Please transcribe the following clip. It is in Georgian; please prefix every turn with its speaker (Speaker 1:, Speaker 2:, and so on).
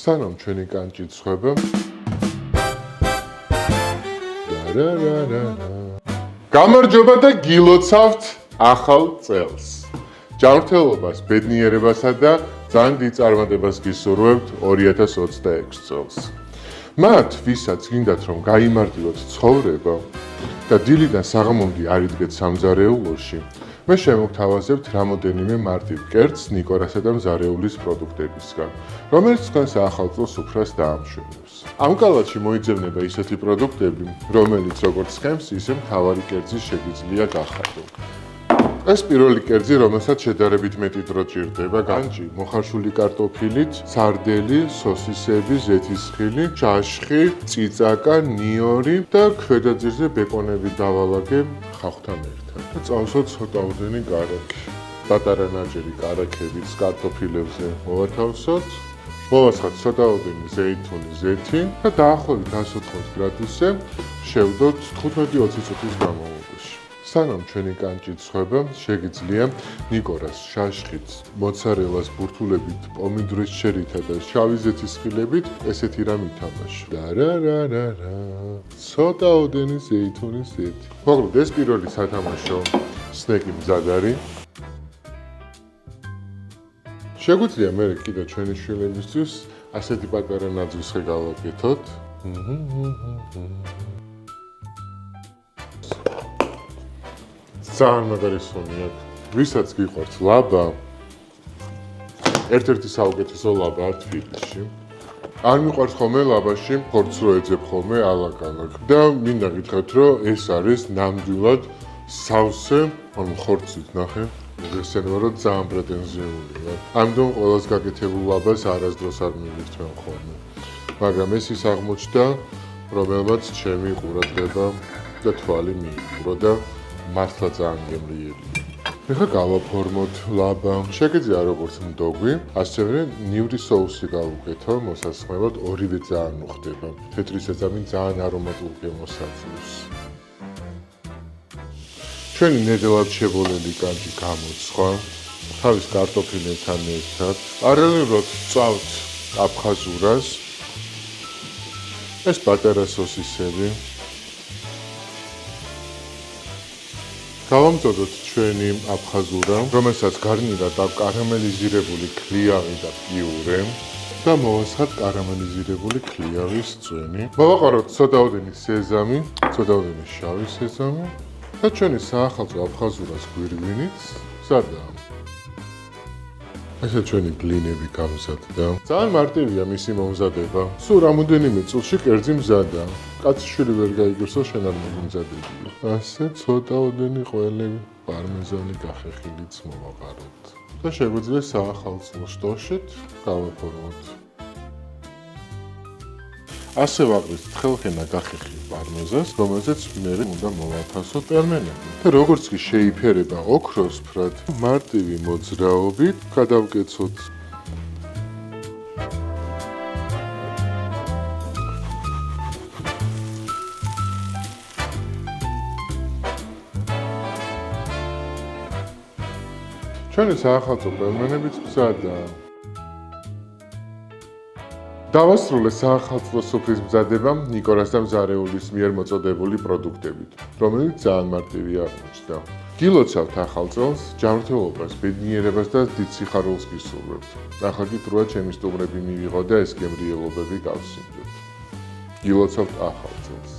Speaker 1: სანამ ჩვენი კანჭი ცხება. გამარჯობა და გილოცავთ ახალ წელს. ჯანმრთელობას, ბედნიერებასა და ძალიან დიდ წარმატებას გისურვებთ 2026 წელს. მათ, ვისაც გინდათ რომ გაიმარტივოთ ცხოვრება და დილიდან საღამომდე არ იდგეთ სამზარეულოში, მე შემოგთავაზებთ რამოდენიმე მარტივ კერძს ნიკორასა და მზარეულის პროდუქტებისგან, რომელიც თქვენს ახალ წელს უფრას დაამშვენებს. ამ კალათში მოიძებნება ისეთი პროდუქტები, რომელიც როგორც ხემს, ისე მთავარი კერძის შეგიძლია გახადო. ეს პირველი კერძი, რომელსაც შედარებით მეტი დრო ჭირდება, კანჭი, მოხარშული კარტოფილით, სარდელი, სოსისები, ზეთისხილი, ჩაშხი, წიწაკა, ნიორი და ქვედაძირზე ბეკონები დავალაგე ხავხთან ერთად. და წავსოთ ცოტაოდენი კარაქი. პატარა ნაჯერი კარაქებიც კარტოფილებზე მოვათავსოთ. მოვასხათ ცოტაოდენი ზეითუნი ზეთი და დაახლოებით 180 გრადუსზე შევდოთ 15-20 წუთის განმავლობაში. სანამ ჩვენი კანჭი ცხება, შეგიძლია ნიკორას შაშხით, მოცარელას ბურთულებით, პომიდორის ჩერითა და შავი ზეთისხილებით ესეთი რამ ითამაშო. ცოტაოდენი ზეითუნის ზეთი. მოკლედ ეს პირველი სათამაშო სნეკი მზად არის. შეგვიძლია მე კიდე ჩვენი შვილებისთვის ასეთი პატარა ნაძვისხე გავაკეთოთ. ძალიან მაგარი სუნი აქვს. ვისაც გიყვართ ლაბა, ერთ-ერთი საუკეთესო ლაბაა თბილისში. არ მიყვარს ხოლმე ლაბაში ხორცს რო ეძებ ხოლმე ალაგ-ალაგ და მინდა გითხრათ, რომ ეს არის ნამდვილად სავსე, ანუ ხორცით ნახე. მოგეხსენება, რომ ძალიან პრეტენზიულია. ამიტომ ყველას გაკეთებულ ლაბას არასდროს არ მივირთმევ ხოლმე. მაგრამ ეს ის აღმოჩნდა, რომელმაც ჩემი ყურადღება და თვალი მიიპყრო და მართლა ძალიან გემრიელია. ეხლა გავაფორმოთ ლაბა. შეგიძლია როგორც მდოგვი, ასევე ნივრის соуსი გავუკეთო, მოსასხმელად ორივე ძალიან უხდება. თეთრი სეზამი ძალიან არომატულ გემოსაძლევს. ჩვენი ნედლად შებოლილი კანჭი გამოცხვა, თავის კარტოფილებთან ერთად. პარალელურად წავთ აფხაზურას. ეს პატარა სოსისები. გავამწოდოთ ჩვენი აფხაზურა, რომელსაც გარნირად აქვს კარამელიზირებული ქლიავი და პიურე და მოვასხათ კარამელიზირებული ქლიავის წვენი. მოვაყაროთ ცოტაოდენი სეზამი, ცოტაოდენი შავი სეზამი და ჩვენი საახალწლო აფხაზურას გვირგვინით მზადაა. ესე ჩვენი ბლინები გამზადდა. ძალიან მარტივია მისი მომზადება. სულ რამოდენიმე წუთში კერძი მზადაა. კაცშვილი ვერ გაიგებსო, შენ არ მომზადებია. ასე ცოტაოდენი ყველები პარმეზანი გახეხილიც მოვაყაროთ. და შეგვიძლია საახალწლო შტოშით გავაფორმოთ. ასე ვაყრით თხელხენა გახეხილ პარმეზანს, რომელზეც მე უნდა მოვათავსოთ პელმენები. და როგორც კი შეიფერება ოქროსფრად, მარტივი მოძრაობით გადავკეცოთ. ჩვენი საახალწლო პელმენებიც მზადაა. დავასრულე საახალწლო სუფრის მზადება ნიკორას და მზარეულის მიერ მოწოდებული პროდუქტებით, რომელიც ძალიან მარტივი აღმოჩნდა. გილოცავთ ახალ წელს, ჯანმრთელობას, ბედნიერებას და დიდ სიხარულს გისურვებთ. ახლა კი დროა ჩემი სტუმრები მივიღო და ეს გემრიელობები გავსინჯოთ. გილოცავთ ახალ წელს.